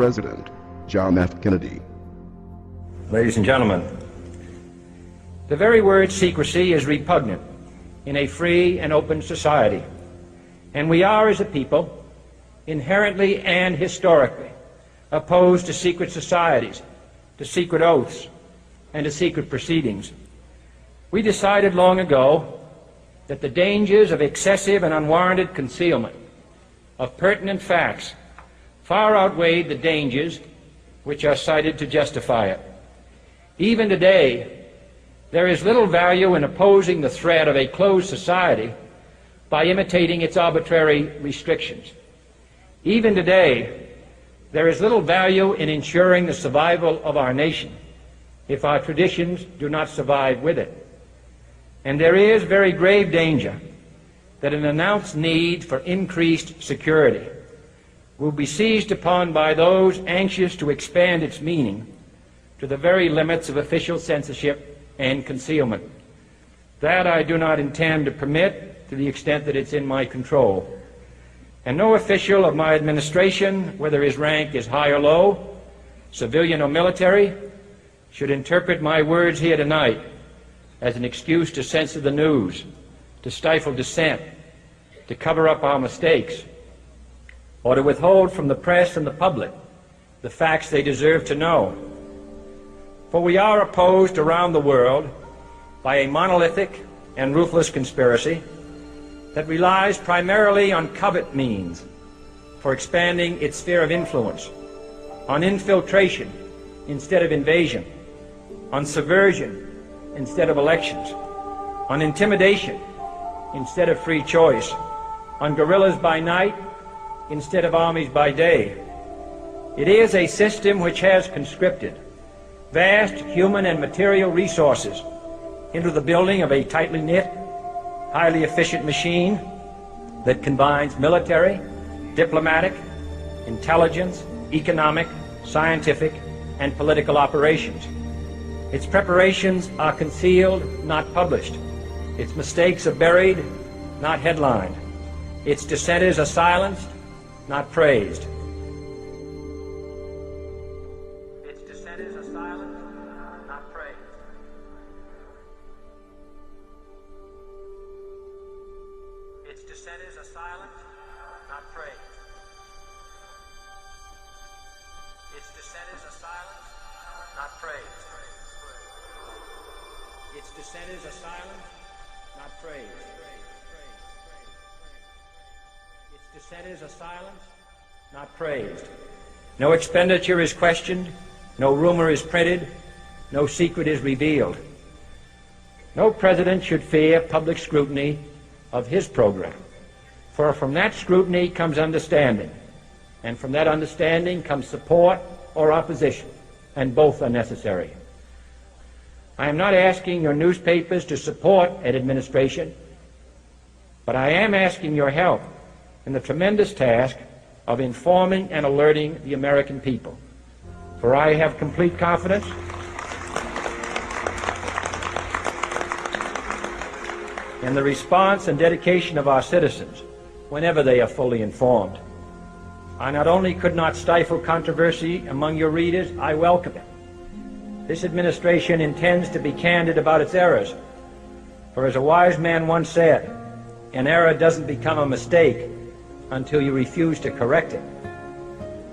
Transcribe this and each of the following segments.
President John F. Kennedy. Ladies and gentlemen, the very word secrecy is repugnant in a free and open society, and we are, as a people, inherently and historically opposed to secret societies, to secret oaths, and to secret proceedings. We decided long ago that the dangers of excessive and unwarranted concealment of pertinent facts far outweighed the dangers which are cited to justify it. Even today, there is little value in opposing the threat of a closed society by imitating its arbitrary restrictions. Even today, there is little value in ensuring the survival of our nation if our traditions do not survive with it. And there is very grave danger that an announced need for increased security will be seized upon by those anxious to expand its meaning to the very limits of official censorship and concealment. That I do not intend to permit to the extent that it's in my control. And no official of my administration, whether his rank is high or low, civilian or military, should interpret my words here tonight as an excuse to censor the news, to stifle dissent, to cover up our mistakes, or to withhold from the press and the public the facts they deserve to know. For we are opposed around the world by a monolithic and ruthless conspiracy that relies primarily on covert means for expanding its sphere of influence, on infiltration instead of invasion, on subversion instead of elections, on intimidation instead of free choice, on guerrillas by night instead of armies by day. It is a system which has conscripted vast human and material resources into the building of a tightly knit, highly efficient machine that combines military, diplomatic, intelligence, economic, scientific, and political operations. Its preparations are concealed, not published. Its mistakes are buried, not headlined. Its dissenters are silenced, not praised. Its dissenters are silenced, not praised. Its dissenters are silenced, not praised. Its dissenters are silenced, not praised. Its dissenters are silenced, not praised. Its dissenters are silenced, not praised. No expenditure is questioned, no rumor is printed, no secret is revealed. No president should fear public scrutiny of his program, for from that scrutiny comes understanding, and from that understanding comes support or opposition, and both are necessary. I am not asking your newspapers to support an administration, but I am asking your help in the tremendous task of informing and alerting the American people. For I have complete confidence in the response and dedication of our citizens whenever they are fully informed. I not only could not stifle controversy among your readers, I welcome it. This administration intends to be candid about its errors. For as a wise man once said, an error doesn't become a mistake until you refuse to correct it.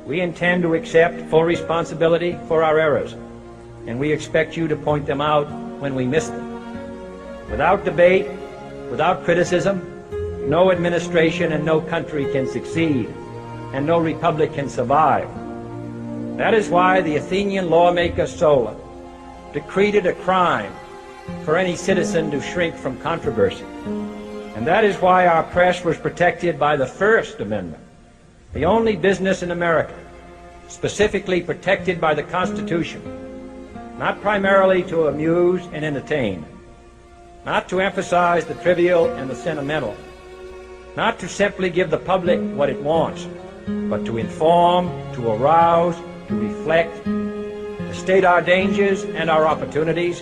We intend to accept full responsibility for our errors, and we expect you to point them out when we miss them. Without debate, without criticism, no administration and no country can succeed, and no republic can survive. That is why the Athenian lawmaker Solon decreed it a crime for any citizen to shrink from controversy. And that is why our press was protected by the First Amendment, the only business in America specifically protected by the Constitution, not primarily to amuse and entertain, not to emphasize the trivial and the sentimental, not to simply give the public what it wants, but to inform, to arouse, to reflect, to state our dangers and our opportunities,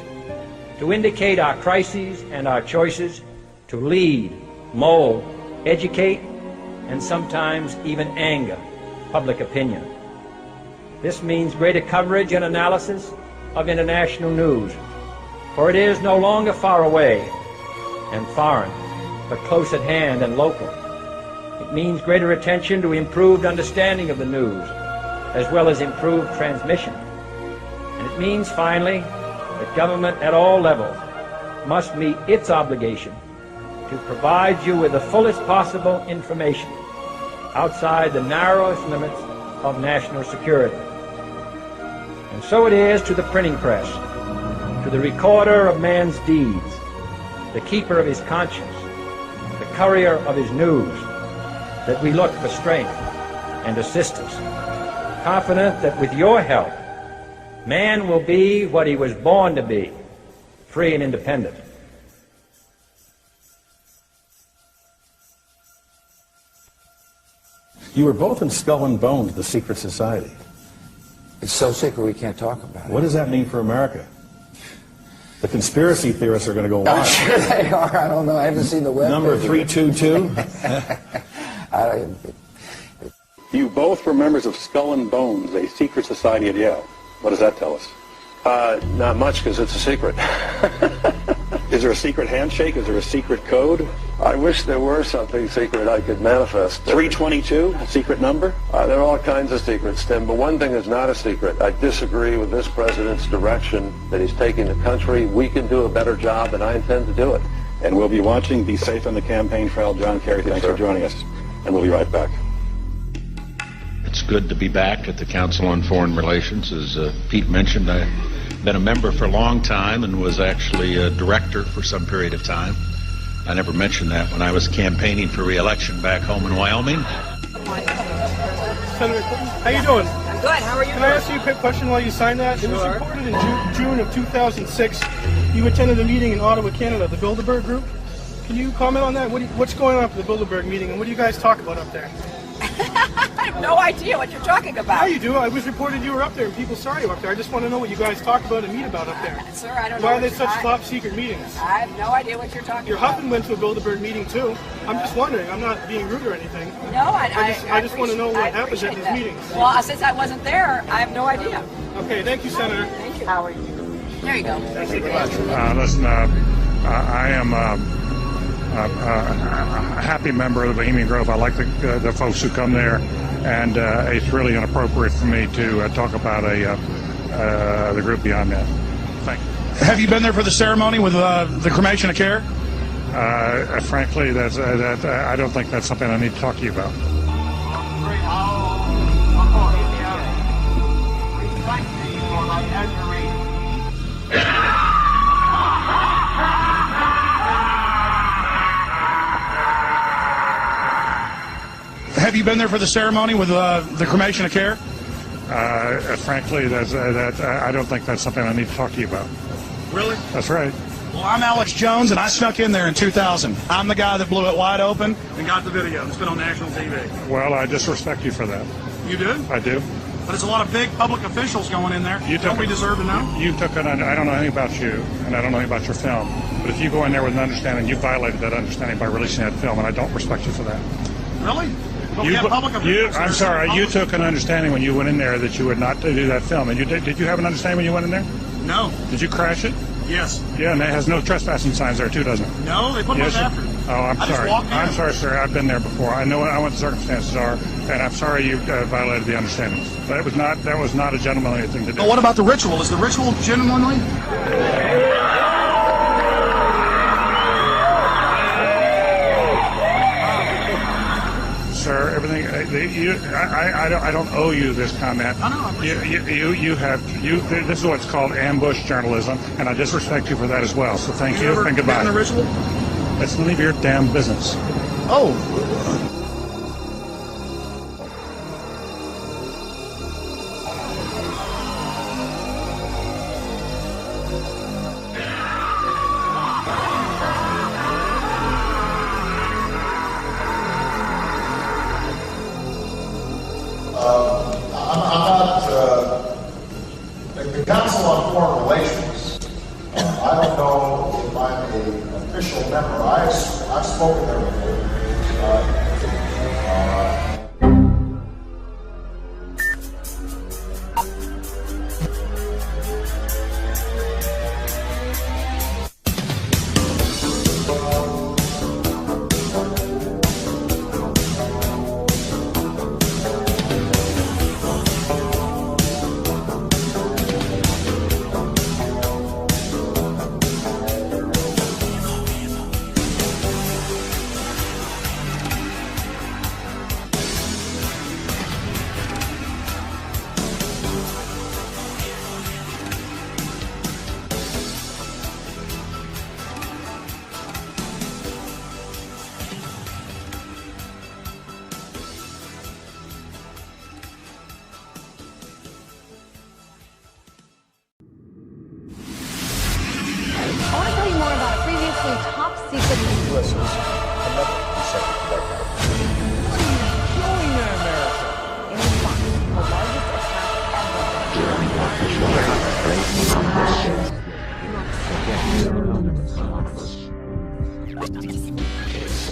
to indicate our crises and our choices, to lead, mold, educate, and sometimes even anger public opinion. This means greater coverage and analysis of international news, for it is no longer far away and foreign, but close at hand and local. It means greater attention to improved understanding of the news, as well as improved transmission. And it means, finally, that government at all levels must meet its obligation to provide you with the fullest possible information outside the narrowest limits of national security. And so it is to the printing press, to the recorder of man's deeds, the keeper of his conscience, the courier of his news, that we look for strength and assistance, confident that with your help, man will be what he was born to be, free and independent. You were both in Skull and Bones, the secret society. It's so secret we can't talk about it. What does that mean for America? The conspiracy theorists are going to go wild. I'm sure they are. I don't know. I haven't seen the web. Number 322? You both were members of Skull and Bones, a secret society at Yale. What does that tell us? Not much, because it's a secret. Is there a secret handshake? Is there a secret code? I wish there were something secret I could manifest. 322, a secret number? There are all kinds of secrets, Tim, but one thing is not a secret. I disagree with this president's direction that he's taking the country. We can do a better job, and I intend to do it. And we'll be watching. Be safe on the campaign trail. John Kerry, thanks for joining us. And we'll be right back. It's good to be back at the Council on Foreign Relations. As Pete mentioned, I've been a member for a long time and was actually a director for some period of time. I never mentioned that when I was campaigning for re-election back home in Wyoming. Senator Clinton, how you doing? I'm good. How are you? Can I ask you a quick question while you signed that? It was reported in June of 2006. You attended a meeting in Ottawa, Canada, the Bilderberg Group. Can you comment on that? What's going on for the Bilderberg meeting, and what do you guys talk about up there? I have no idea what you're talking about. Yeah, you do. I was reported you were up there, and people saw you up there. I just want to know what you guys talk about and meet about up there. Sir, I don't know. Why are they such top secret meetings? I have no idea what you're talking Your about. husband went to a Bilderberg meeting too. I'm just wondering. I'm not being rude or anything. No, I just want to know what happens at these meetings. Well, since I wasn't there, I have no idea. Okay, thank you, Senator. Thank you. How are you? There you go. Thank you very much. Listen, I am a happy member of the Bohemian Grove. I like the folks who come there, and it's really inappropriate for me to talk about the group beyond that. Thank you. Have you been there for the ceremony with the cremation of care? Frankly, I don't think that's something I need to talk to you about. Have you been there for the ceremony with the cremation of care? Frankly, I don't think that's something I need to talk to you about. Really? That's right. Well, I'm Alex Jones, and I snuck in there in 2000. I'm the guy that blew it wide open and got the video. It's been on national TV. Well, I just respect you for that. You do? I do. But it's a lot of big public officials going in there. Don't we deserve to know? I don't know anything about you, and I don't know anything about your film. But if you go in there with an understanding, you violated that understanding by releasing that film, and I don't respect you for that. Really? I'm sorry. You took an understanding when you went in there that you would not do that film. And did you have an understanding when you went in there? No. Did you crash it? Yes. Yeah, and it has no trespassing signs there too, doesn't it? No, they put those after. Oh, I'm sorry. I'm sorry, sir. I've been there before. I know what the circumstances are, and I'm sorry you violated the understandings. That was not a gentlemanly thing to do. Well, what about the ritual? Is the ritual gentlemanly? Sir, everything. I don't owe you this comment. This is what's called ambush journalism, and I disrespect you for that as well. So thank you and goodbye. The ritual? That's none of your damn business. Oh. The Council on Foreign Relations, I don't know if I'm an official member. I've spoken there before.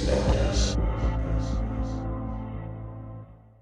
It's